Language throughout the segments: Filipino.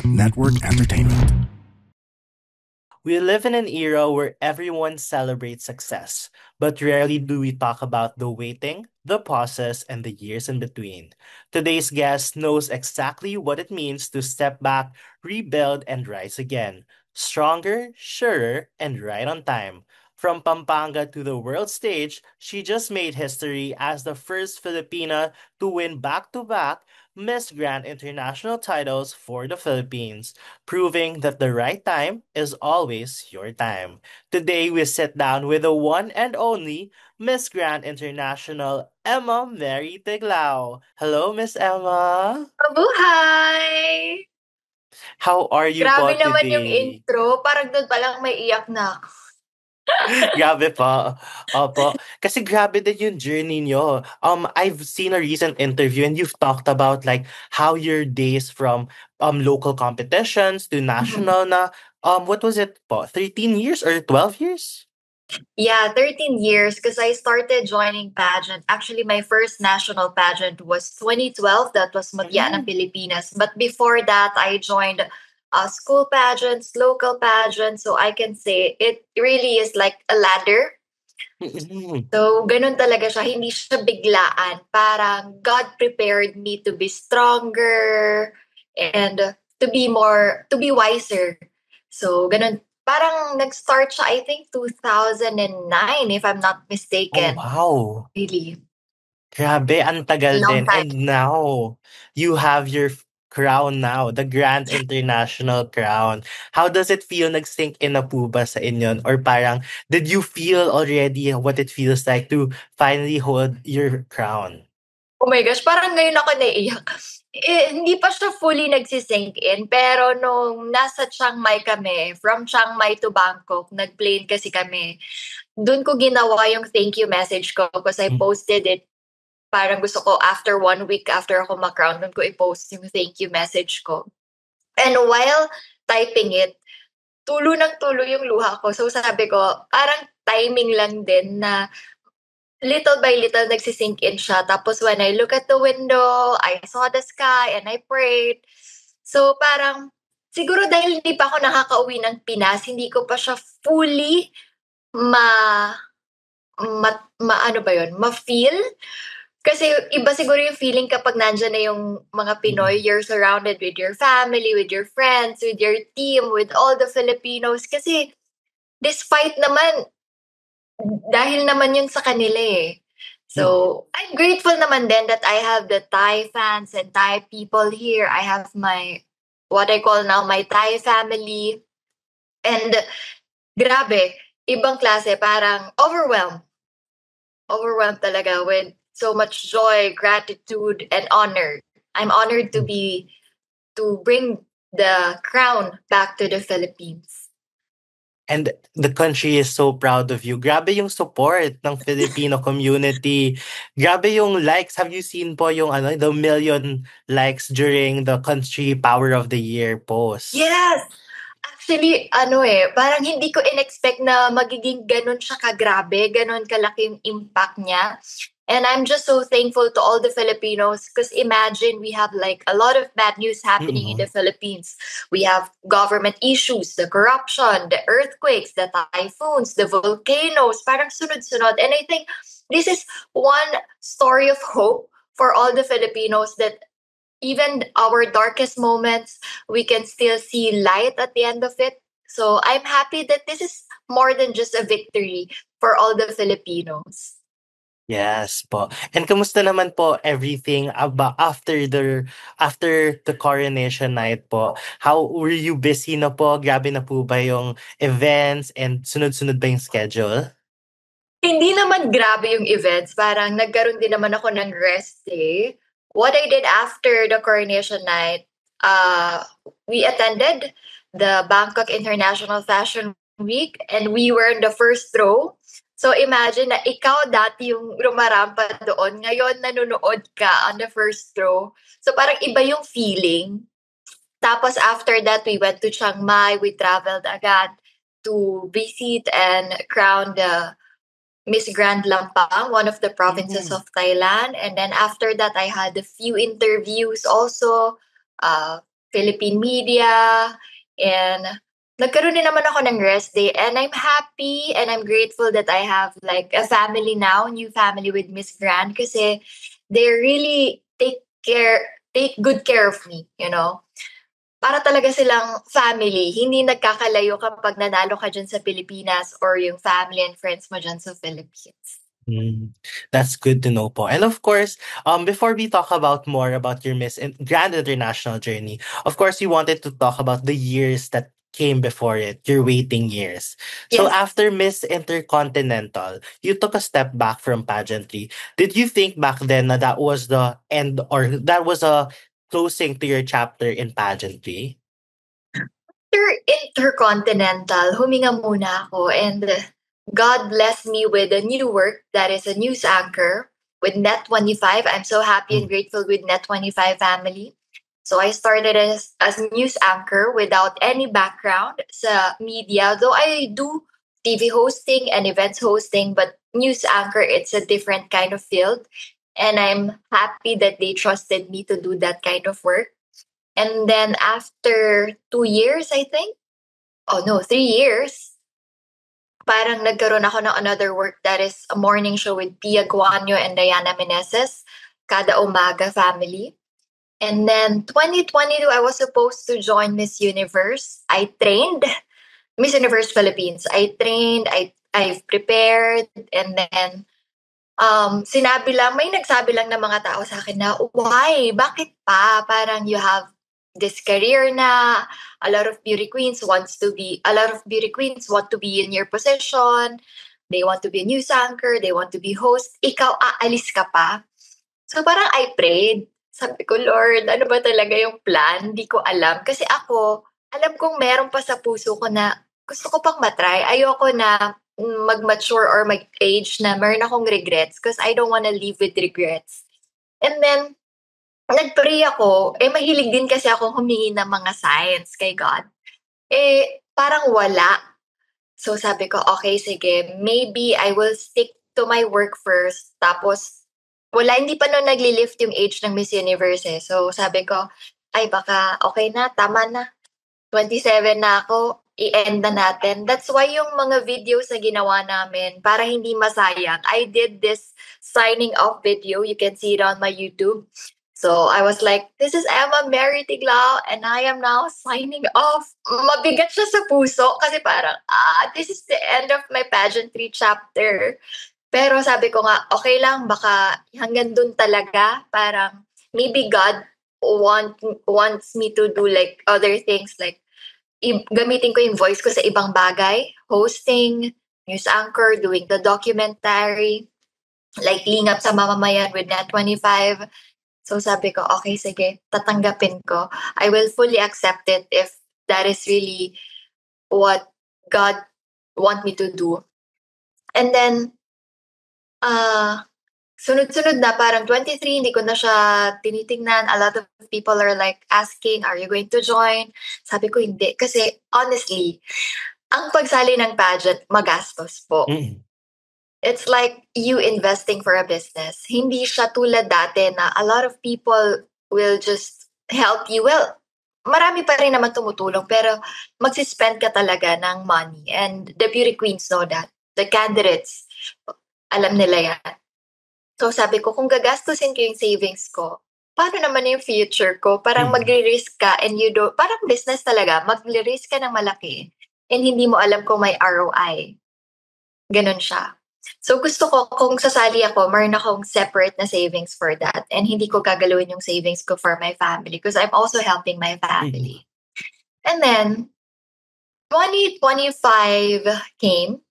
Network Entertainment. We live in an era where everyone celebrates success, but rarely do we talk about the waiting, the pauses, and the years in between. Today's guest knows exactly what it means to step back, rebuild, and rise again. Stronger, surer, and right on time. From Pampanga to the world stage, she just made history as the first Filipina to win back to back Miss Grand International titles for the Philippines, proving that the right time is always your time. Today, we sit down with the one and only Miss Grand International, Emma Mary Tiglao. Hello, Miss Emma. Mabuhay! How are you Grabe po naman yung today? intro. Parang doon palang may iyak na ako. Grabe po. Opo. Kasi grabe din yung journey nyo. I've seen a recent interview and you've talked about like how your days from local competitions to Mhm. national na what was it po? 13 years or 12 years? Yeah, 13 years because I started joining pageant. Actually, my first national pageant was 2012. That was Mutya ng Mm. Pilipinas. But before that, I joined school pageants, local pageants. So I can say it really is like a ladder. Mm-mm. So, ganun talaga siya. Hindi siya biglaan. Parang God prepared me to be stronger and to be wiser. So, ganun. Parang nag-start siya, I think, 2009, if I'm not Oh, mistaken. wow. Really. Grabe, ang tagal Long din. time. And now, you have your crown now, the Grand International Crown. How does it feel? Nag-sink in na po ba sa inyo? Or parang, did you feel already what it feels like to finally hold your crown? Oh my gosh, parang ngayon ako naiiyak. Hindi pa siya fully nagsisink in, pero nung nasa Chiang Mai kami, from Chiang Mai to Bangkok, nag-plane kasi kami, doon ko ginawa yung thank you message ko because I Mm. posted it. Parang gusto ko after 1 week after ako ma-crown, doon ko i-post yung thank you message ko. And while typing it, tulo ng tulo yung luha ko. So sabi ko, parang timing lang din na little by little nagsisink in siya. Tapos when I look at the window, I saw the sky and I prayed. So parang, siguro dahil hindi pa ako nakakauwi ng Pinas, hindi ko pa siya fully ma, ano ba yun, ma-feel. Kasi iba siguro yung feeling kapag nandyan na yung mga Pinoy, Mm. you're surrounded with your family, with your friends, with your team, with all the Filipinos. Kasi despite naman, dahil naman yun sa kanila eh. Mm. So, I'm grateful naman din that I have the Thai fans and Thai people here. I have what I call now my Thai family. And grabe, ibang klase, parang overwhelmed. Overwhelmed talaga with so much joy, gratitude, and honor. I'm honored to bring the crown back to the Philippines. And the country is so proud of you. Grabe yung support ng Filipino community. Grabe yung likes. Have you seen po yung the million likes during the country Power of the Year post? Yes! Actually, parang hindi ko in-expect na magiging ganun siya kagrabe, ganun kalaki yung impact niya. And I'm just so thankful to all the Filipinos because imagine we have like a lot of bad news happening in Mm-mm. the Philippines. We have government issues, the corruption, the earthquakes, the typhoons, the volcanoes, parang sunod-sunod. And I think this is one story of hope for all the Filipinos that even our darkest moments, we can still see light at the end of it. So I'm happy that this is more than just a victory for all the Filipinos. Yes po. And kamusta naman po everything after the coronation night po? How were you busy na po? Grabe na po ba yung events and sunod-sunod ba yung schedule? Hindi naman grabe yung events. Parang nagkaroon din naman ako ng rest day. What I did after the coronation night, we attended the Bangkok International Fashion Week and we were in the first row. So imagine na ikaw dati yung rumarampa doon, ngayon nanonood ka on the first row. So parang iba yung feeling. Tapos after that, we went to Chiang Mai. We traveled agad to visit and crown the Miss Grand Lampang, one of the provinces Mm. of Thailand. And then after that, I had a few interviews also. Philippine media, and nagkaroon din naman ako ng rest day, and I'm happy and I'm grateful that I have like a family now, new family with Miss Grand, kasi they really take good care of me, Para talaga silang family, hindi nagkakalayo kapag nanalo ka dyan sa Pilipinas or yung family and friends mo dyan sa Philippines. That's good to know po. And of course, before we talk about more about your Grand International journey, of course, you wanted to talk about the years that came before it, your waiting years. So Yes. after Miss Intercontinental, you took a step back from pageantry. Did you think back then na that was the end or that was a closing to your chapter in pageantry? After Intercontinental, huminga muna ako, and God blessed me with a new work that is a news anchor with Net25. I'm so happy and grateful with Net25 family. So I started as news anchor without any background sa media, though I do TV hosting and events hosting, but news anchor, it's a different kind of field. And I'm happy that they trusted me to do that kind of work. And then after 2 years, I think, 3 years, parang nagkaroon ako ng another work that is a morning show with Pia Guanyo and Diana Meneses, Kada Umaga Family. And then 2022, I was supposed to join Miss Universe. I trained Miss Universe Philippines. I trained, I've prepared, and then may nagsabi lang ng mga tao sa akin na, why? Bakit pa? Parang you have this career na, a lot of beauty queens want to be in your position. They want to be a news anchor. They want to be host. Ikaw, aalis ka pa? So parang I prayed. Sabi ko, Lord, ano ba talaga yung plan? Hindi ko alam. Kasi ako, alam kong meron pa sa puso ko na gusto ko pang matry. Ayoko na mag-mature or mag-age na meron akong regrets because I don't wanna live with regrets. And then, nag-pray ako. Mahilig din kasi akong humingi ng mga signs kay God. Parang wala. So sabi ko, okay, sige, maybe I will stick to my work first. Tapos, hindi pa nun nagli-lift yung age ng Miss Universe eh. So sabi ko, ay baka okay na, tama na. 27 na ako, i-end na natin. That's why yung mga videos na ginawa namin, para hindi masayang, I did this signing off video. You can see it on my YouTube. So I was like, this is Emma Mary Tiglao and I am now signing off. Mabigat siya sa puso kasi parang, this is the end of my pageantry chapter. Pero sabi ko nga, okay lang, baka hanggang dun talaga, parang maybe God wants me to do like other things, like gamitin ko yung voice ko sa ibang bagay, hosting, news anchor, doing the documentary, like Lingap sa Mamamayan with Net25. So sabi ko, okay, sige, tatanggapin ko. I will fully accept it if that is really what God want me to do. And then, sunod-sunod na, parang 23, hindi ko na siya tinitingnan. A lot of people are like asking, are you going to join? Sabi ko, hindi. Kasi honestly, ang pagsali ng pageant, magastos po. It's like you investing for a business. Hindi siya tulad dati na a lot of people will just help you. Well, marami pa rin naman tumutulong, pero magsispend ka talaga ng money. And the beauty queens know that. The candidates, alam nila yan. So sabi ko, kung gagastusin ko yung savings ko, paano naman yung future ko? Parang magre-risk ka and parang business talaga, magre-risk ka ng malaki and hindi mo alam kung may ROI. Ganon siya. So gusto ko, kung sasali ako, meron akong separate na savings for that and hindi ko gagalawin yung savings ko for my family because I'm also helping my family. And then, 2025 came.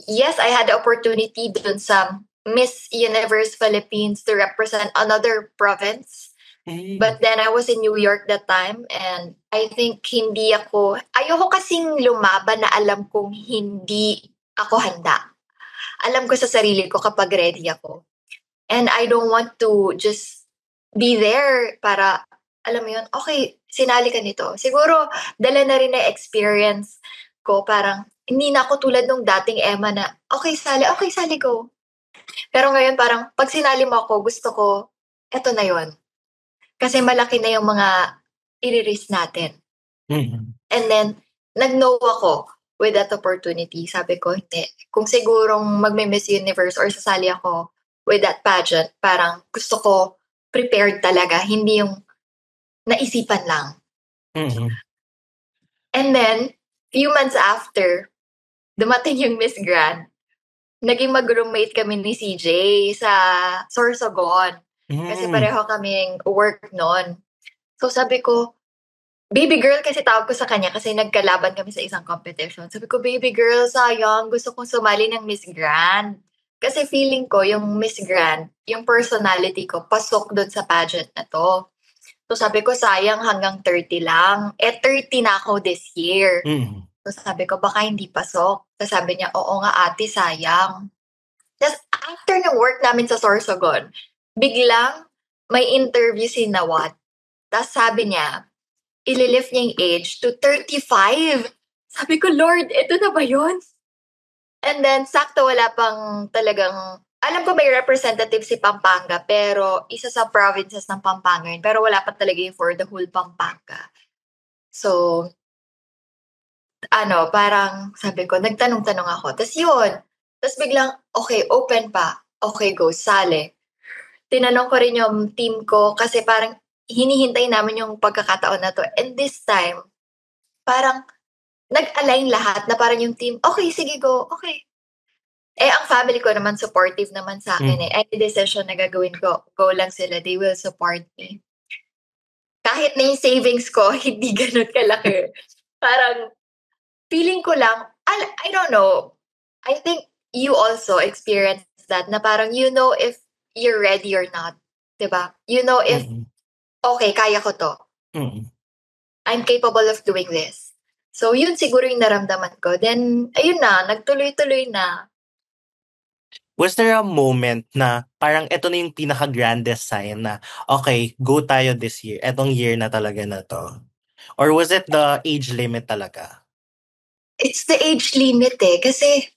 Yes, I had the opportunity dun sa Miss Universe Philippines to represent another province. But then I was in New York that time and I think ayoko kasing lumaban na alam kong hindi ako handa. Alam ko sa sarili ko kapag ready ako. And I don't want to just be there para, alam mo yun, okay, sinali ka nito. Siguro, dala na rin na experience ko, parang, hindi na ako tulad nung dating Emma na, okay, sali, go. Pero ngayon parang, pag sinali mo ako, gusto ko, eto na yon. Kasi malaki na yung mga i-risk natin. Mhm. And then, nag-no ako with that opportunity. Sabi ko, hindi. Kung sigurong magme-Miss Universe or sasali ako with that pageant, parang gusto ko prepared talaga, hindi yung naisipan lang. Mhm. And then, few months after, dumating yung Miss Grand. Naging mag-roommate kami ni CJ sa Sorsogon. Kasi Mm. pareho kaming work noon. So sabi ko, baby girl kasi tawag ko sa kanya kasi nagkalaban kami sa isang competition. Sabi ko, baby girl, sayang, gusto kong sumali ng Miss Grand. Kasi feeling ko, yung Miss Grand, yung personality ko, pasok doon sa pageant na to. So sabi ko, sayang hanggang 30 lang. 30 na ako this year. Mhm. So sabi ko, baka hindi pasok. So sabi niya, oo nga ate, sayang. Tapos after ng work namin sa Sorsogon, biglang may interview si Nawat. Tapos sabi niya, ililift niya yung age to 35. Sabi ko, Lord, ito na ba yun? And then, sakto wala pang talagang, alam ko may representative si Pampanga, pero isa sa provinces ng Pampanga yun. Pero wala pa talaga yung for the whole Pampanga. So, parang sabi ko, nagtanong-tanong ako. Tapos yun. Tapos biglang, okay, open pa. Okay, go, sali. Tinanong ko rin yung team ko kasi parang hinihintay namin yung pagkakataon na to. And this time, parang nag-align lahat na parang yung team, okay, sige, go, okay. Ang family ko naman, supportive naman sa akin eh. Any decision na gagawin ko, go lang sila, they will support me. Kahit na yung savings ko, hindi ganun kalaki. Parang, feeling ko lang, I don't know, I think you also experienced that na parang you know if you're ready or not. Diba? You know if, Mhm. okay, kaya ko to. Mhm. I'm capable of doing this. So, yun siguro yung naramdaman ko. Then, ayun na, nagtuloy-tuloy na. Was there a moment na parang ito na yung pinaka-grandest sign na, okay, go tayo this year. Etong year na talaga na to. Or was it the age limit talaga? It's the age limit eh. Kasi,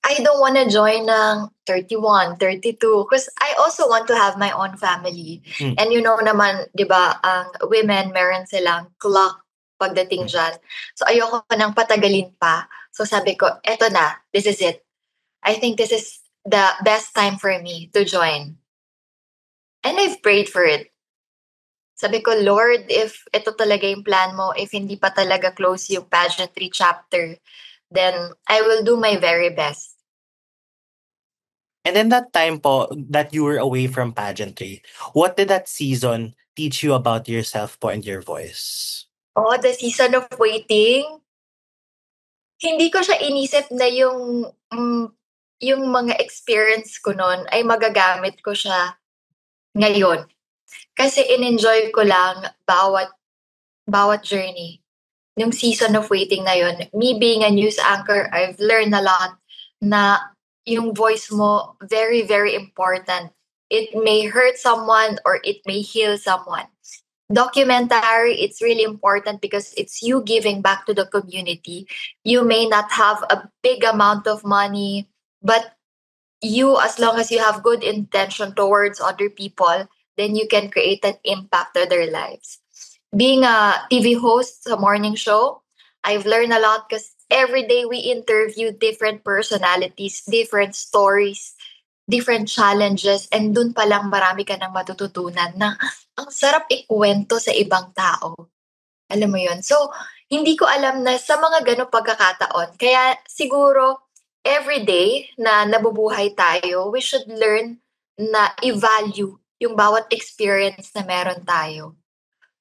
I don't want to join ng 31, 32. Because I also want to have my own family. Mm. And you know naman, di ba, ang women, meron silang clock pagdating dyan. So, ayoko nang patagalin pa. So, sabi ko, eto na, this is it. I think this is the best time for me to join. And I've prayed for it. Sabi ko, Lord, if ito talaga yung plan mo, if hindi pa talaga close yung pageantry chapter, then I will do my very best. And then that time po that you were away from pageantry, what did that season teach you about yourself po and your voice? Oh, the season of waiting. Hindi ko siya inisip na yung mga experience ko noon ay magagamit ko siya ngayon. Kasi in-enjoy ko lang bawat journey. Yung season of waiting na yun, me being a news anchor, I've learned a lot na yung voice mo, very, very important. It may hurt someone or it may heal someone. Documentary, it's really important because it's you giving back to the community. You may not have a big amount of money, but you, as long as you have good intention towards other people, then you can create an impact to their lives. Being a TV host sa morning show, I've learned a lot because every day we interview different personalities, different stories, different challenges, and dun pa lang marami ka nang matututunan na ang sarap ikwento sa ibang tao. Alam mo yun? So, hindi ko alam na sa mga ganong pagkakataon, kaya siguro every day na nabubuhay tayo, we should learn na i-value yung bawat experience na meron tayo.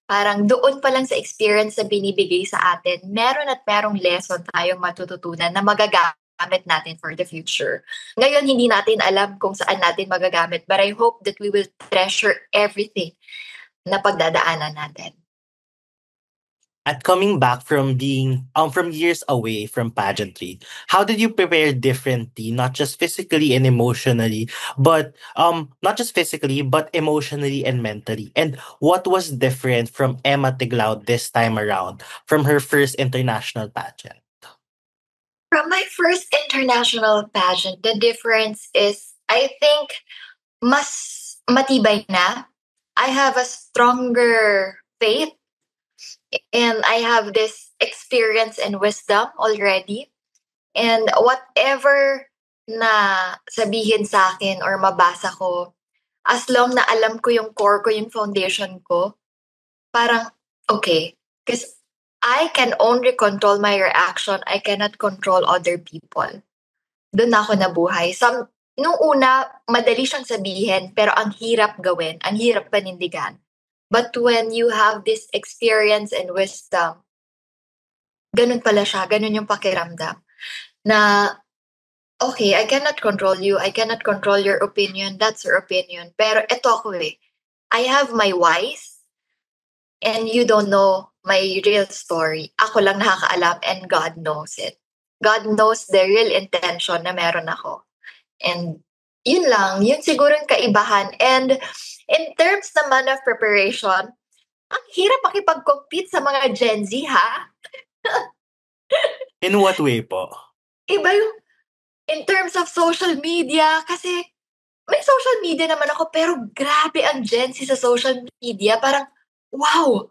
Parang doon pa lang sa experience na binibigay sa atin, meron at merong lesson tayong matututunan na magagamit natin for the future. Ngayon, hindi natin alam kung saan natin magagamit, but I hope that we will treasure everything na pagdadaanan natin. At coming back from being from years away from pageantry, how did you prepare differently, not just physically and emotionally, but not just physically but emotionally and mentally? And what was different from Emma Tiglao this time around from her first international pageant? From my first international pageant, the difference is, I think, mas matibay na. I have a stronger faith and I have this experience and wisdom already. And whatever na sabihin sa akin or mabasa ko, as long na alam ko yung core ko, yung foundation ko, parang okay. Because I can only control my reaction. I cannot control other people. Doon ako nabuhay. Nung una, madali siyang sabihin, pero ang hirap gawin, ang hirap panindigan. But when you have this experience and wisdom, ganun pala siya, ganun yung pakiramdam. Na, okay, I cannot control you, I cannot control your opinion, that's your opinion. Pero ito ako I have my whys, and you don't know my real story. Ako lang nakakaalam, and God knows it. God knows the real intention na meron ako. And yun lang, yun siguro yung kaibahan. And in terms naman of preparation, ang hirap makipag-compete sa mga Gen Z, ha? In what way po? Iba yung, in terms of social media, kasi may social media naman ako, pero grabe ang Gen Z sa social media. Parang, wow,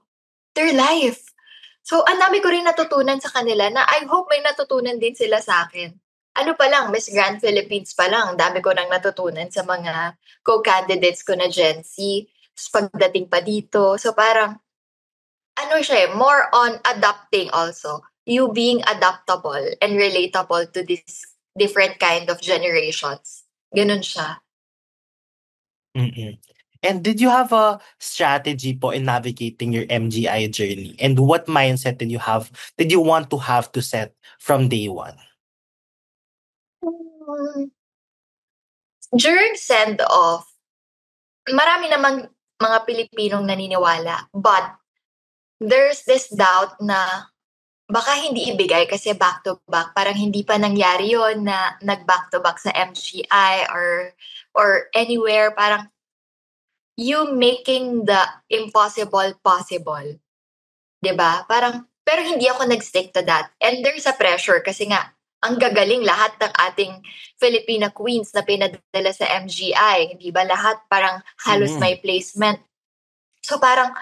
their life. So, ang dami ko rin natutunan sa kanila na I hope may natutunan din sila sa akin. Ano pa lang, Miss Grand Philippines pa lang, dami ko nang natutunan sa mga co-candidates ko na Gen Z. Pagdating pa dito. So, parang, ano siya more on adapting also. You being adaptable and relatable to this different kind of generations. Ganun siya. Mm-mm. And did you have a strategy po in navigating your MGI journey? And what mindset did you want to have to set from day one? During send-off, marami namang mga Pilipinong naniniwala. But there's this doubt na baka hindi ibigay kasi back-to-back. Parang hindi pa nangyari yon na nag-back-to-back sa MGI or anywhere. Parang you making the impossible possible. 'Di ba? Parang, pero hindi ako nag-stick to that. And there's a pressure kasi nga, ang gagaling lahat ng ating Filipina queens na pinadala sa MGI. Hindi ba lahat parang halos may placement. So parang,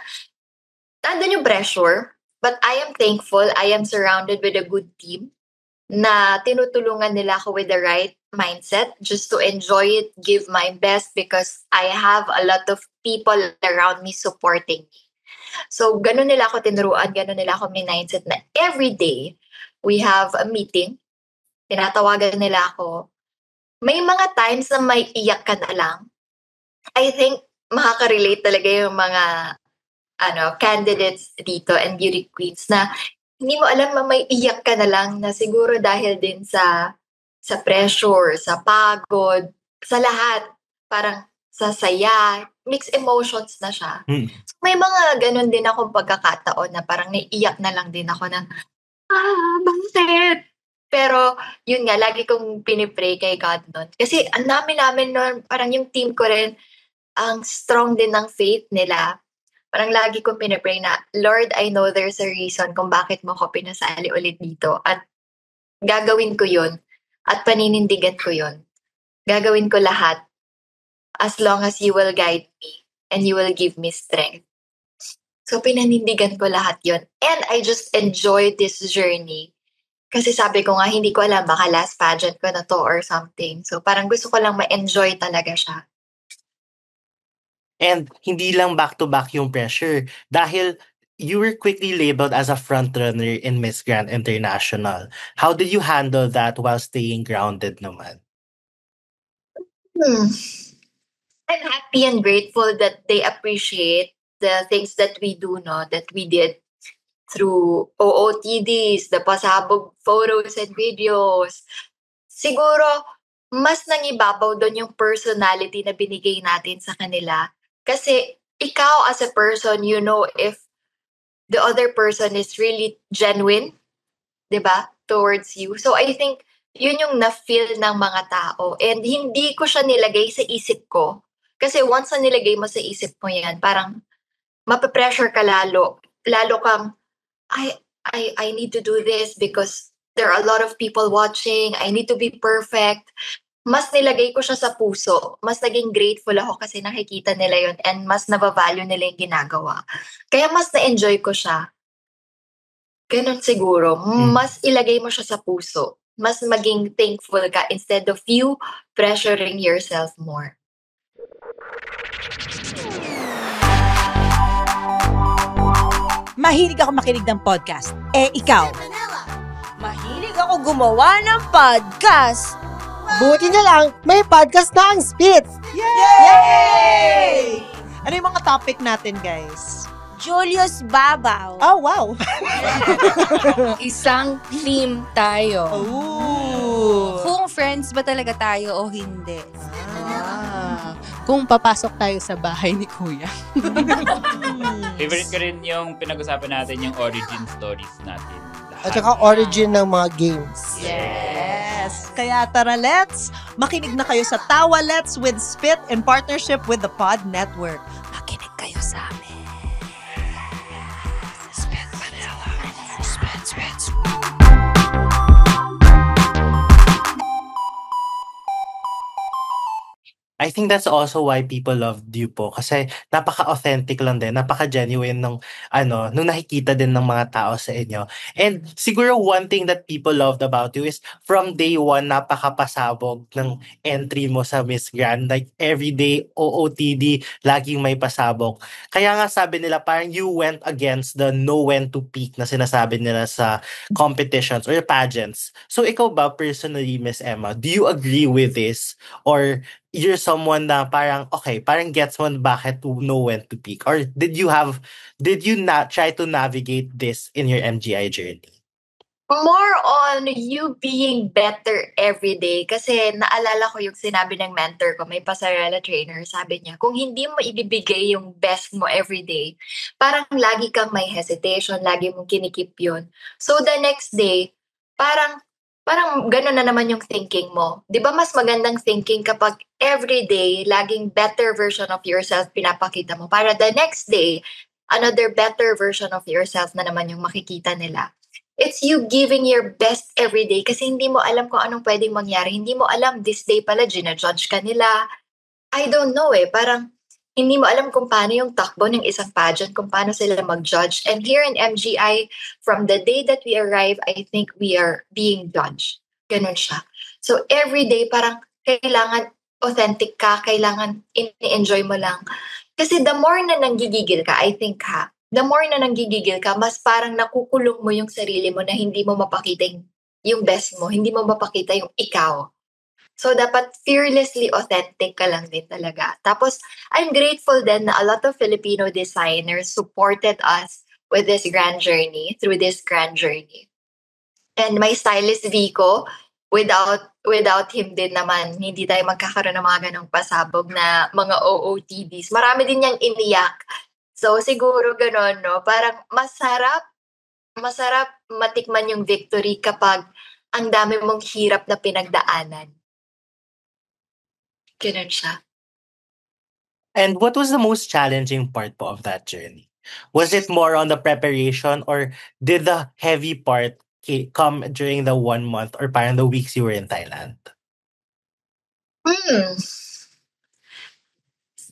nandun yung pressure. But I am thankful. I am surrounded with a good team na tinutulungan nila ako with the right mindset just to enjoy it, give my best because I have a lot of people around me supporting me. So, ganun nila ako tinuruan, ganun nila ako may mindset na every day we have a meeting, tinatawagan nila ako. May mga times na may iyak ka na lang. I think makaka-relate talaga yung mga candidates dito and beauty queens na hindi mo alam na may iyak ka na lang na siguro dahil din sa pressure, sa pagod, sa lahat. Parang sa saya, mixed emotions na siya. So, may mga ganun din akong pagkakataon na parang naiiyak na lang din ako na, bakit? Pero, yun nga, lagi kong pinipray kay God nun. Kasi ang namin nun, parang yung team ko rin, ang strong din ng faith nila. Parang lagi kong pinipray na, Lord, I know there's a reason kung bakit mo ko pinasali ulit dito. At gagawin ko yun. At paninindigan ko yun. Gagawin ko lahat as long as you will guide me and you will give me strength. So, pinanindigan ko lahat yun. And I just enjoyed this journey. Kasi sabi ko nga, hindi ko alam, baka last pageant ko na to or something. So, parang gusto ko lang ma-enjoy talaga siya. And hindi lang back-to-back yung pressure dahil you were quickly labeled as a frontrunner in Miss Grand International. How did you handle that while staying grounded naman? I'm happy and grateful that they appreciate the things that we do, no, that we did through OOTDs, the pasabog photos and videos. Siguro, mas nangibabaw doon yung personality na binigay natin sa kanila. Kasi ikaw as a person, you know if the other person is really genuine, diba, towards you. So I think yun yung na-feel ng mga tao. And hindi ko siya nilagay sa isip ko. Kasi once na nilagay mo sa isip mo yan, parang mapapressure ka lalo. Lalo kang, I need to do this because there are a lot of people watching. I need to be perfect. mas nilagay ko siya sa puso. Mas naging grateful ako kasi nakikita nila yun and mas nabavalue nila yung ginagawa. Kaya mas na-enjoy ko siya. Ganun siguro. Mas ilagay mo siya sa puso. Mas maging thankful ka instead of you pressuring yourself more. Mahilig ako makinig ng podcast. Ikaw? Mahilig ako gumawa ng podcast. Buti na lang, may podcast na ang Spits! Yay! Ano yung mga topic natin, guys? Julius Babaw. Oh, wow! Isang team tayo. Ooh. Kung friends ba talaga tayo o hindi. Kung papasok tayo sa bahay ni Kuya. Favorite ko rin yung pinag-usapan natin yung origin stories natin. At saka origin ng mga games. Yes! Kaya tara, let's makinig na kayo sa Tawa Let's with Spit in partnership with the Pod Network. Makinig kayo sa amin. Spit Manila. Spit. I think that's also why people love Dupo kasi napaka-authentic lang din, napaka-genuine nung nung nakikita din ng mga tao sa inyo. And siguro one thing that people loved about you is from day one napaka-pasabog ng entry mo sa Miss Grand. Like everyday OOTD, laging may pasabog. Kaya nga sabi nila parang you went against the know when to peak na sinasabi nila sa competitions or pageants. So ikaw ba personally, Miss Emma, do you agree with this? Or you're someone na parang, okay, parang gets mo bakit to know when to peak? Or did you not try to navigate this in your MGI journey? More on you being better every day. Kasi naalala ko yung sinabi ng mentor ko, may pasarela trainer, sabi niya, kung hindi mo ibibigay yung best mo every day, parang lagi kang may hesitation, lagi mong kinikip yun. So the next day, parang gano'n na naman yung thinking mo. Di ba mas magandang thinking kapag everyday, laging better version of yourself pinapakita mo. Para the next day, another better version of yourself na naman yung makikita nila. It's you giving your best everyday kasi hindi mo alam kung anong pwedeng mangyari. Hindi mo alam this day pala, ginajudge ka nila. I don't know parang hindi mo alam kung paano yung takbo ng isang pageant, kung paano sila mag-judge. And here in MGI, from the day that we arrive, I think we are being judged. Ganun siya. So every day, parang kailangan authentic ka, kailangan in-enjoy mo lang. Kasi the more na nanggigigil ka, I think the more na nanggigigil ka, mas parang nakukulong mo yung sarili mo na hindi mo mapakita yung best mo, hindi mo mapakita yung ikaw. So, dapat fearlessly authentic ka lang din talaga. Tapos, I'm grateful then na a lot of Filipino designers supported us with this grand journey, through this grand journey. And my stylist, Vico, without him din naman, hindi tayo magkakaroon ng mga ganong pasabog na mga OOTDs. Marami din niyang iniyak. So, siguro ganon, no? Parang masarap matikman yung victory kapag ang dami mong hirap na pinagdaanan. Ganun siya. And what was the most challenging part po of that journey? Was it more on the preparation or did the heavy part come during the 1 month or parang the weeks you were in Thailand?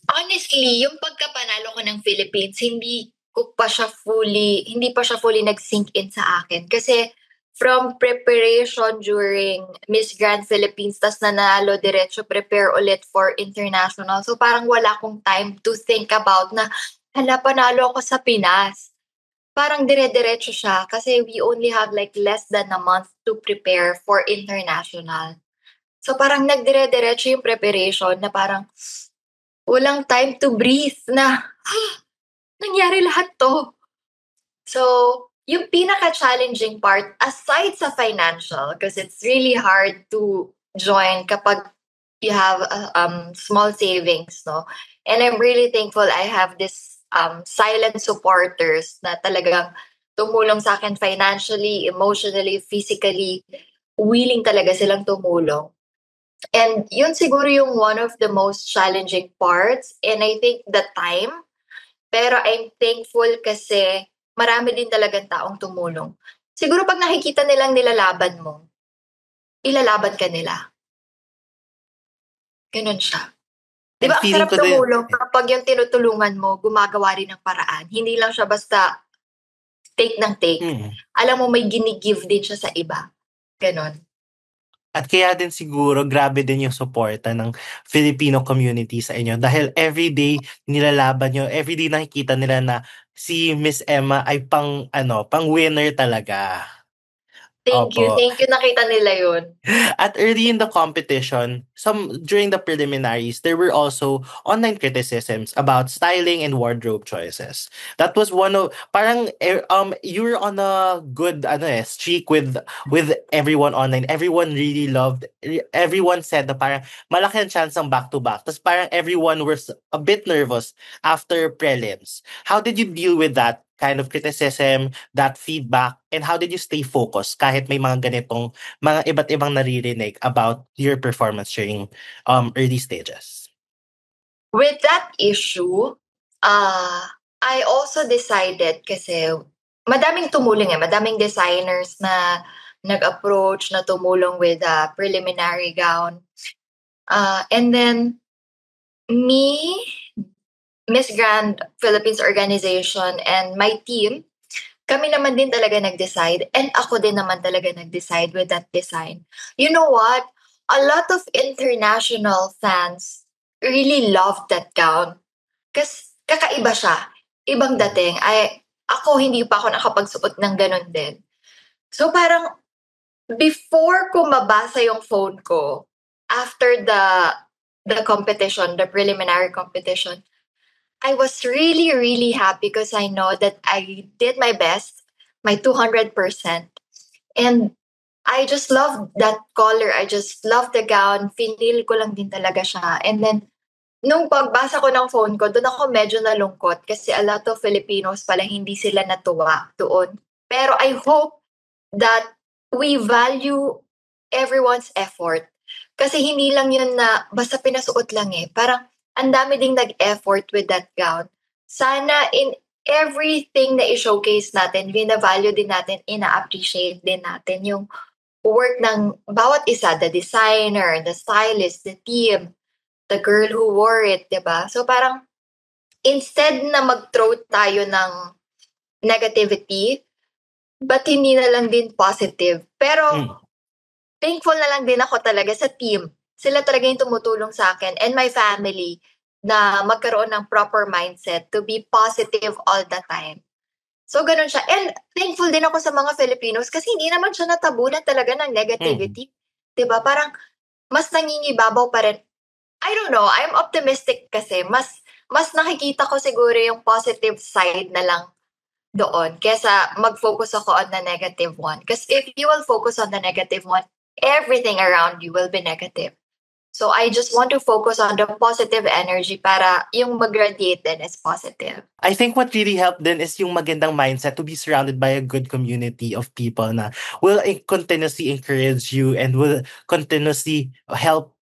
Honestly, yung pagkapanalo ko ng Philippines, hindi pa siya fully nag-sink in sa akin. Kasi from preparation during Miss Grand Philippines, tas nanalo, diretso prepare ulit for international. So parang wala akong time to think about na, panalo ako sa Pinas. Parang dire-diretso siya kasi we only have like less than a month to prepare for international. So parang nagdire-diretso yung preparation na parang walang time to breathe na nangyari lahat to. So, yung pinaka-challenging part, aside sa financial, because it's really hard to join kapag you have small savings, no? And I'm really thankful I have this silent supporters na talagang tumulong sa akin financially, emotionally, physically. Willing talaga silang tumulong. And yun siguro yung one of the most challenging parts. And I think the time. Pero I'm thankful kasi marami din talagang taong tumulong. Siguro pag nakikita nilang nilalaban mo, ilalaban ka nila. Ganun siya. Di And ba ang feeling sarap ko din, tumulong kapag yung tinutulungan mo, gumagawa rin ng paraan. Hindi lang siya basta take ng take. mm. Alam mo, may ginigive din siya sa iba. Ganon. At kaya din siguro, grabe din yung suporta ng Filipino community sa inyo. Dahil everyday nilalaban nyo, everyday nakikita nila na si Miss Emma ay pang winner talaga. Thank you. Opo. Thank you. Nakita nila yun. At early in the competition, during the preliminaries, there were also online criticisms about styling and wardrobe choices. That was one of you were on a good streak with everyone online. Everyone really loved. Everyone said na parang malaki ang chance ng back to back. Tapos parang everyone was a bit nervous after prelims. How did you deal with that kind of criticism, that feedback, and how did you stay focused kahit may mga ganitong mga iba't ibang naririnig about your performance during early stages? With that issue, I also decided kasi madaming tumulong madaming designers na nag-approach na tumulong with a preliminary gown. And then me, Miss Grand Philippines Organization, and my team, kami naman din talaga nag-decide, and ako din naman talaga nag-decide with that design. You know what? A lot of international fans really loved that gown. Kasi kakaiba siya. Ibang dating. Ako, hindi pa ako nakapagsuot ng ganun din. So parang, before ko mabasa yung phone ko, after the competition, the preliminary competition, I was really, really happy because I know that I did my best, my 200%. And I just love that color. I just love the gown. Finil ko lang din talaga siya. And then, nung pagbasa ko ng phone ko, doon ako medyo nalungkot kasi a lot of Filipinos pala hindi sila natuwa doon. Pero I hope that we value everyone's effort. Kasi hindi lang yun na basta pinasuot lang Parang, ang dami ding nag-effort with that gown. Sana in everything na i-showcase natin, bina-value din natin, ina-appreciate din natin yung work ng bawat isa, the designer, the stylist, the team, the girl who wore it, diba? So parang, instead na mag-throw tayo ng negativity, but hindi na lang din positive. Pero, thankful na lang din ako talaga sa team. Sila talaga yung tumutulong sa akin and my family na magkaroon ng proper mindset to be positive all the time. So, ganun siya. And thankful din ako sa mga Filipinos kasi hindi naman siya natabunan talaga ng negativity. Diba? Parang mas nangingibabaw pa rin. I don't know. I'm optimistic kasi. Mas nakikita ko siguro yung positive side na lang doon kesa mag-focus ako on the negative one. Because if you will focus on the negative one, everything around you will be negative. So I just want to focus on the positive energy para yung mag-radiate din is positive. I think what really helped then is yung magandang mindset to be surrounded by a good community of people na will continuously encourage you and will continuously help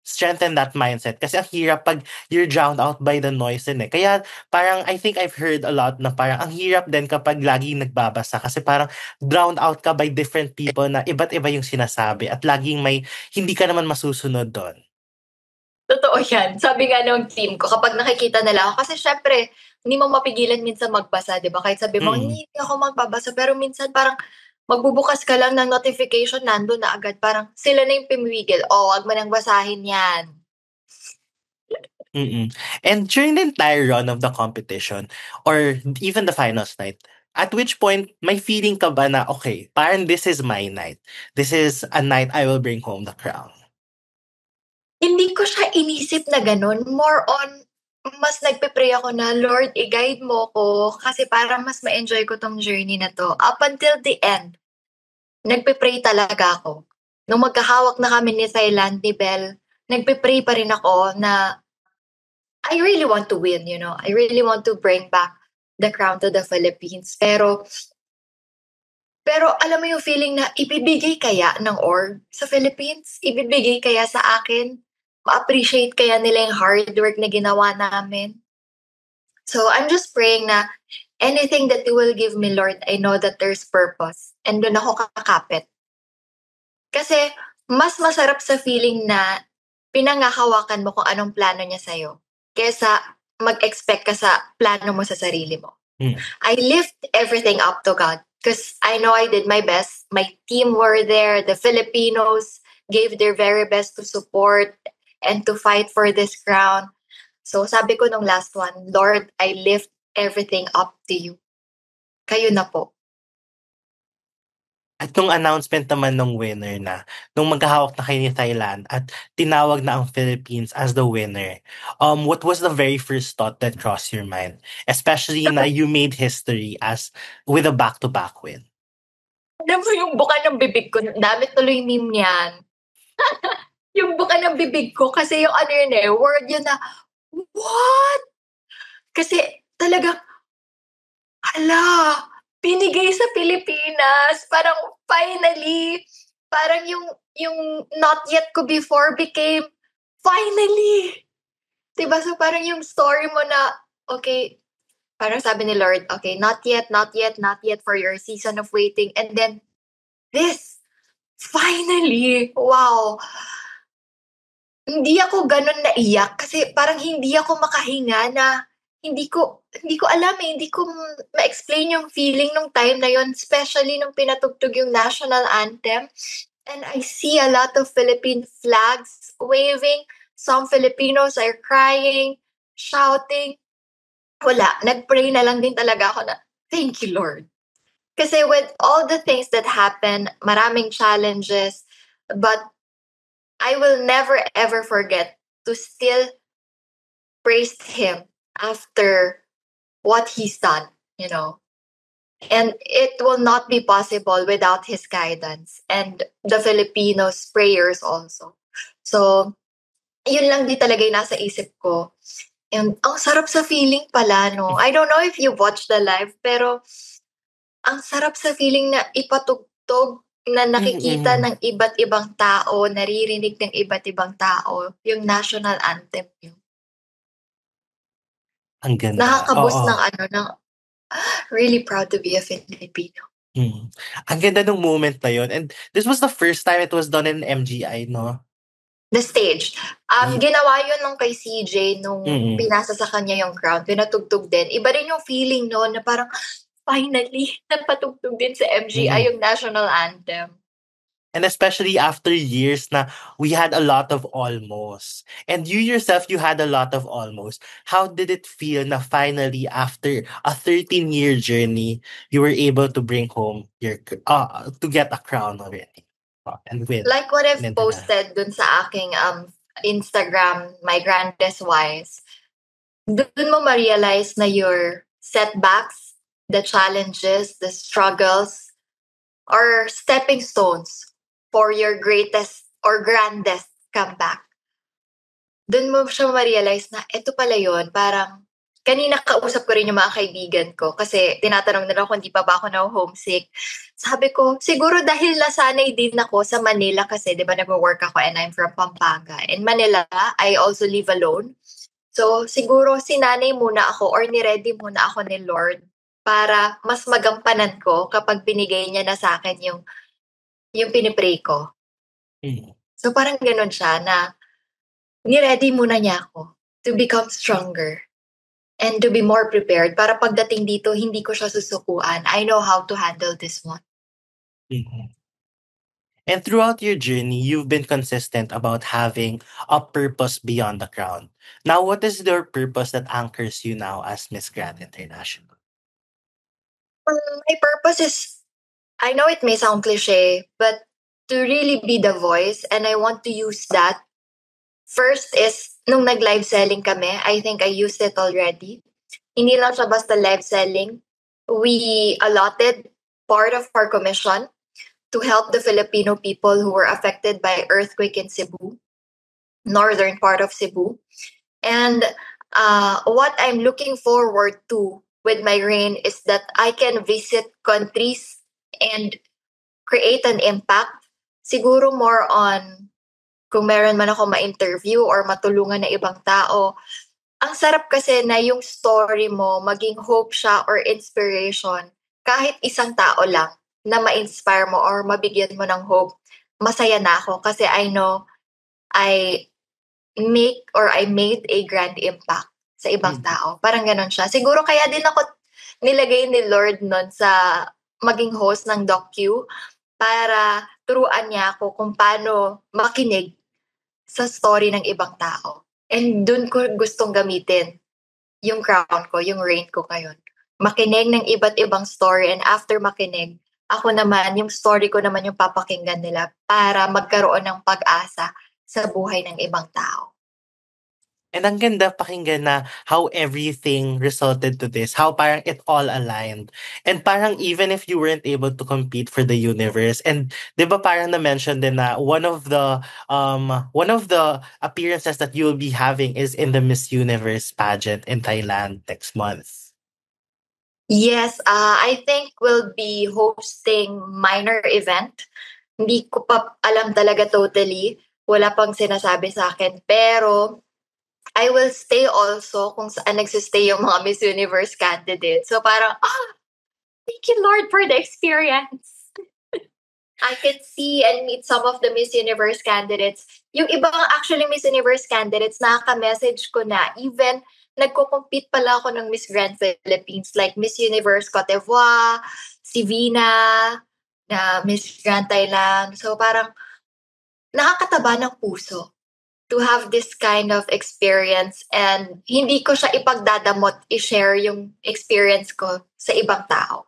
strengthen that mindset. Kasi ang hirap pag you're drowned out by the noise din Kaya parang I think I've heard a lot na parang ang hirap din kapag laging nagbabasa kasi parang drowned out ka by different people na iba't iba yung sinasabi at laging hindi ka naman masusunod doon. Totoo yan. Sabi nga ng team ko, kapag nakikita nila ako, kasi syempre, hindi mo mapigilan minsan magbasa, di ba? Kahit sabi mo, hindi ako magbabasa. Pero minsan parang magbubukas ka lang ng notification, nandun na agad. Parang sila na yung pimigil. Wag mo nang basahin yan. And during the entire run of the competition, or even the finals night, at which point, may feeling ka ba na, okay, parang this is my night. This is a night I will bring home the crown. Hindi ko siya inisip na ganun. More on, mas nagpe-pray ako na, Lord, i-guide mo ko kasi parang mas ma-enjoy ko tong journey na to. Up until the end, nagpe-pray talaga ako. Nung magkahawak na kami ni Thailand, ni Belle, nagpe-pray pa rin ako na I really want to win, I really want to bring back the crown to the Philippines. Pero alam mo yung feeling na ibibigay kaya ng org sa Philippines? Ibibigay kaya sa akin? Ma-appreciate kaya nila yung hard work na ginawa namin? So I'm just praying na anything that you will give me, Lord, I know that there's purpose. And doon ako kakapit. Kasi mas masarap sa feeling na pinangahawakan mo kung anong plano niya sa'yo kesa mag-expect ka sa plano mo sa sarili mo. I lift everything up to God because I know I did my best. My team were there. The Filipinos gave their very best to support and to fight for this crown. So sabi ko nung last one, Lord, I lift everything up to you. Kayo na po. At nung announcement naman nung winner na, nung magkahawak na kayo ni Thailand at tinawag na ang Philippines as the winner, what was the very first thought that crossed your mind? Especially na you made history as with a back-to-back win. Alam mo yung buka ng bibig ko, dami tuloy meme niyan. Yung buka ng bibig ko, kasi yung ano yun word yun na, what? Kasi talagang, binigay sa Pilipinas. Parang finally, parang yung not yet ko before became finally. Diba? So parang yung story mo na, okay, parang sabi ni Lord, okay, not yet for your season of waiting. And then, this, finally, wow. Hindi ako ganun naiyak kasi parang hindi ako makahinga na hindi ko alam hindi ko ma-explain yung feeling nung time na yon, especially nung pinatugtog yung national anthem. And I see a lot of Philippine flags waving. Some Filipinos are crying, shouting. Wala, nag-pray na lang din talaga ako na, thank you, Lord. Kasi with all the things that happen, maraming challenges, but I will never ever forget to still praise Him after what He's done, you know. And it will not be possible without His guidance and the Filipinos' prayers also. So, yun lang di talaga yung nasa isip ko. And ang sarap sa feeling pala, no? I don't know if you watched the live, pero ang sarap sa feeling na ipatugtog na nakikita ng iba't ibang tao, naririnig ng iba't ibang tao, yung national anthem nyo. Ang ganda. Nakakaboost ng really proud to be a Filipino. Ang ganda ng moment na yun. And this was the first time it was done in MGI, no? The stage. Ginawa yun nung kay CJ nung pinasa sa kanya yung crown. Pinatugtog din. Iba rin yung feeling no na parang finally napatugtog din sa MGI yung national anthem. And especially after years na we had a lot of almost. And you yourself, you had a lot of almost. How did it feel na finally after a 13-year journey, you were able to bring home your to get a crown already? And win. Like what I've posted dun sa aking Instagram, My Grandest Wise, dun mo ma-realize na your setbacks, the challenges, the struggles, are stepping stones for your greatest or grandest comeback. Dun mo siya ma-realize na ito pala yun, parang kanina kausap ko rin yung mga kaibigan ko kasi tinatanong nila kung di pa ba ako na-homesick. Sabi ko, siguro dahil nasanay din ako sa Manila kasi di ba nag-work ako and I'm from Pampanga. In Manila, I also live alone. So siguro sinanay muna ako or niready muna ako ni Lord para mas magampanan ko kapag binigay niya na sa akin yung pinipray ko. So parang ganun siya na niready muna niya ako to become stronger and to be more prepared para pagdating dito, hindi ko siya susukuan. I know how to handle this one. And throughout your journey, you've been consistent about having a purpose beyond the crown. Now, what is your purpose that anchors you now as Miss Grand International? My purpose is, I know it may sound cliche, but to really be the voice, and I want to use that. First is, nung nag-live selling kami, I think I used it already. Hindi lang siya basta live selling. We allotted part of our commission to help the Filipino people who were affected by earthquake in Cebu, northern part of Cebu. And what I'm looking forward to with my reign is that I can visit countries and create an impact. Siguro more on kung meron man ako ma-interview or matulungan na ibang tao. Ang sarap kasi na yung story mo, maging hope siya or inspiration, kahit isang tao lang na ma-inspire mo or mabigyan mo ng hope, masaya na ako kasi I know I I made a grand impact sa ibang Mm. tao. Parang ganon siya. Siguro kaya din ako nilagay ni Lord nun sa maging host ng docu para turuan niya ako kung paano makinig sa story ng ibang tao. And dun ko gustong gamitin yung crown ko, yung reign ko ngayon. Makinig ng iba't ibang story, and after makinig, ako naman, yung story ko naman yung papakinggan nila para magkaroon ng pag-asa sa buhay ng ibang tao. And ang ganda pakinggan na how everything resulted to this, how parang it all aligned. And parang even if you weren't able to compete for the universe, and 'di ba parang na-mention din na one of the appearances that you'll be having is in the Miss Universe pageant in Thailand next month. Yes, I think we'll be hosting minor event. Hindi ko pa alam talaga totally. Wala pang sinasabi sa akin. Pero I will stay also kung saan nagsistay yung mga Miss Universe candidates. So parang, thank you Lord for the experience. I can see and meet some of the Miss Universe candidates. Yung ibang actually Miss Universe candidates, nakaka-message ko na even nagko-compete pala ako ng Miss Grand Philippines like Miss Universe Cote d'Ivoire, si Vina, na Miss Grand Thailand. So parang nakakataba ng puso to have this kind of experience, and hindi ko siya ipagdadamot i-share yung experience ko sa ibang tao.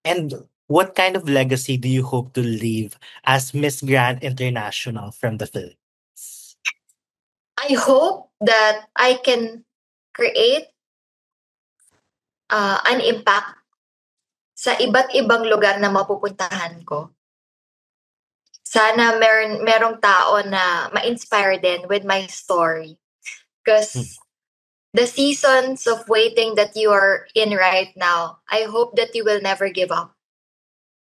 And what kind of legacy do you hope to leave as Miss Grand International from the Philippines? I hope that I can create an impact sa iba't ibang lugar na mapupuntahan ko. Sana merong tao na ma-inspire din with my story. Because the seasons of waiting that you are in right now, I hope that you will never give up.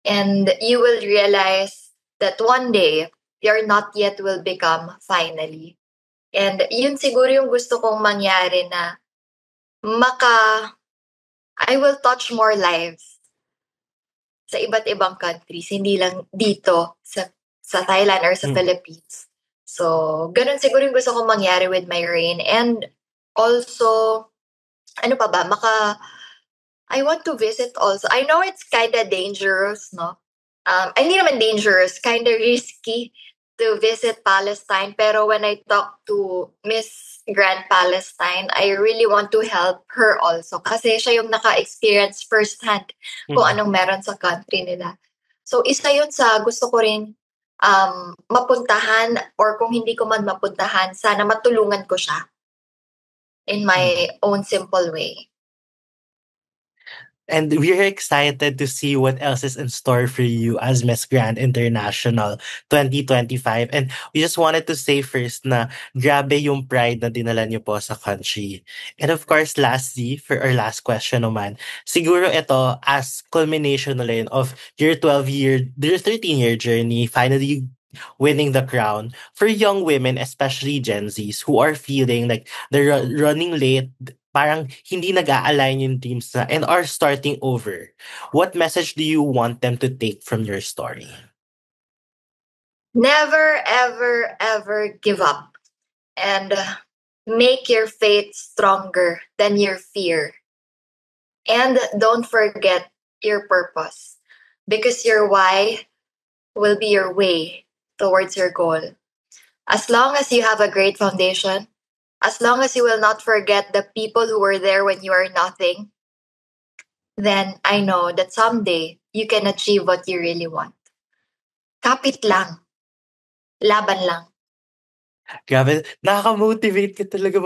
And you will realize that one day, you're not yet will become finally. And yun siguro yung gusto kong mangyari na I will touch more lives sa iba't ibang countries, hindi lang dito sa Thailand or sa Philippines. So, ganun siguro yung gusto kong mangyari with my reign. And also, ano pa ba, I want to visit also. I know it's kind of dangerous, no? Hindi naman dangerous, kind of risky to visit Palestine. Pero when I talk to Miss Grand Palestine, I really want to help her also. Kasi siya yung naka-experience firsthand kung anong meron sa country nila. So, isa yun sa gusto ko rin mapuntahan, or kung hindi ko man mapuntahan, sana matulungan ko siya in my own simple way. And we're excited to see what else is in store for you as Miss Grand International 2025. And we just wanted to say first na grabe yung pride na dinala niyo po sa country. And of course, lastly, for our last question naman, siguro ito as culmination na rin of your 13-year journey, finally winning the crown for young women, especially Gen Zs, who are feeling like they're running late, parang hindi nag-a-align yung teams na, and are starting over. What message do you want them to take from your story? Never, ever, ever give up. And make your faith stronger than your fear. And don't forget your purpose. Because your why will be your way towards your goal. As long as you have a great foundation, as long as you will not forget the people who were there when you are nothing, then I know that someday you can achieve what you really want. Kapit lang. Laban lang. Grabe, nakaka-motivate ka talaga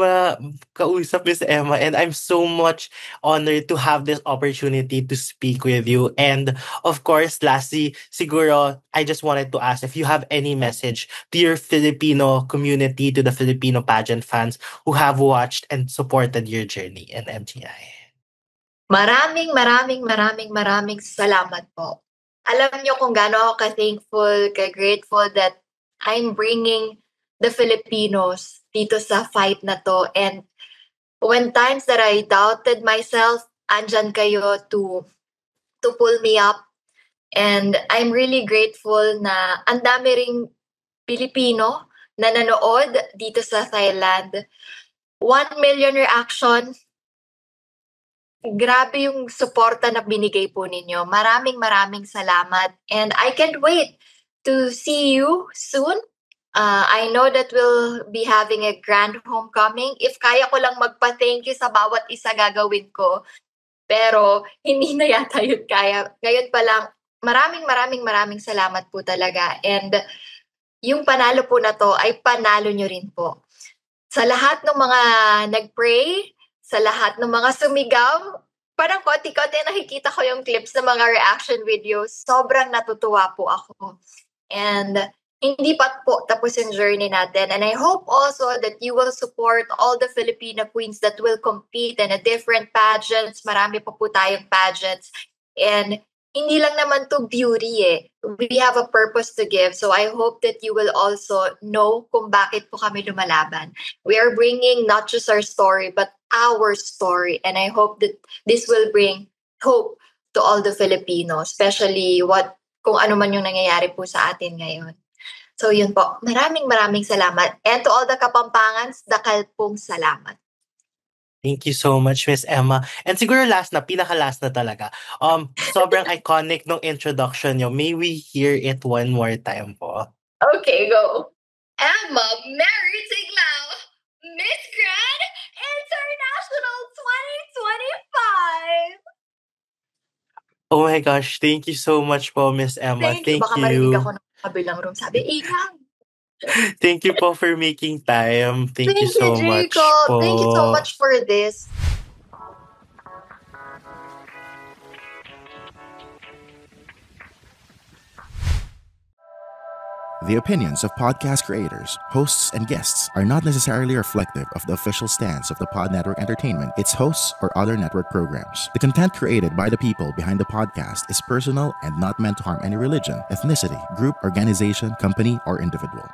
kausap, Miss Emma, and I'm so much honored to have this opportunity to speak with you. And of course, lastly, siguro, I just wanted to ask if you have any message to your Filipino community, to the Filipino pageant fans who have watched and supported your journey in MTI. Maraming salamat po. Alam niyo kung gaano ako ka-thankful, ka-grateful that I'm bringing the Filipinos dito sa fight na to. And when times that I doubted myself, andyan kayo to pull me up. And I'm really grateful na ang dami ring Pilipino na nanood dito sa Thailand. 1 million reaction. Grabe yung suporta na binigay po ninyo. Maraming salamat. And I can't wait to see you soon. I know that we'll be having a grand homecoming. If kaya ko lang magpa-thank you sa bawat isa gagawin ko. Pero hindi na yata yun kaya. Ngayon pa lang, maraming salamat po talaga. And yung panalo po na to ay panalo nyo rin po. Sa lahat ng mga nag-pray, sa lahat ng mga sumigaw, parang konti-konti nakikita ko yung clips ng mga reaction videos. Sobrang natutuwa po ako. And hindi pa po tapos yung journey natin. And I hope also that you will support all the Filipino queens that will compete in a different pageants. Marami pa po tayong pageants. And hindi lang naman to beauty eh. We have a purpose to give. So I hope that you will also know kung bakit po kami lumalaban. We are bringing not just our story, but our story. And I hope that this will bring hope to all the Filipinos, especially kung ano man yung nangyayari po sa atin ngayon. So yun po. Maraming salamat. And to all the Kapampangans, dakal pong salamat. Thank you so much, Miss Emma. And siguro pinaka-last na talaga. Sobrang iconic nung introduction nyo. May we hear it one more time po? Okay, go. Emma Mary Tiglao, Miss Grand International 2025. Oh my gosh, thank you so much po, Miss Emma. Thank you. Baka marinig ako ng kabilang room. Sabi, Inang. Thank you po for making time. Thank you so much po. Thank you so much for this. The opinions of podcast creators, hosts, and guests are not necessarily reflective of the official stance of the Pod Network Entertainment, its hosts, or other network programs. The content created by the people behind the podcast is personal and not meant to harm any religion, ethnicity, group, organization, company, or individual.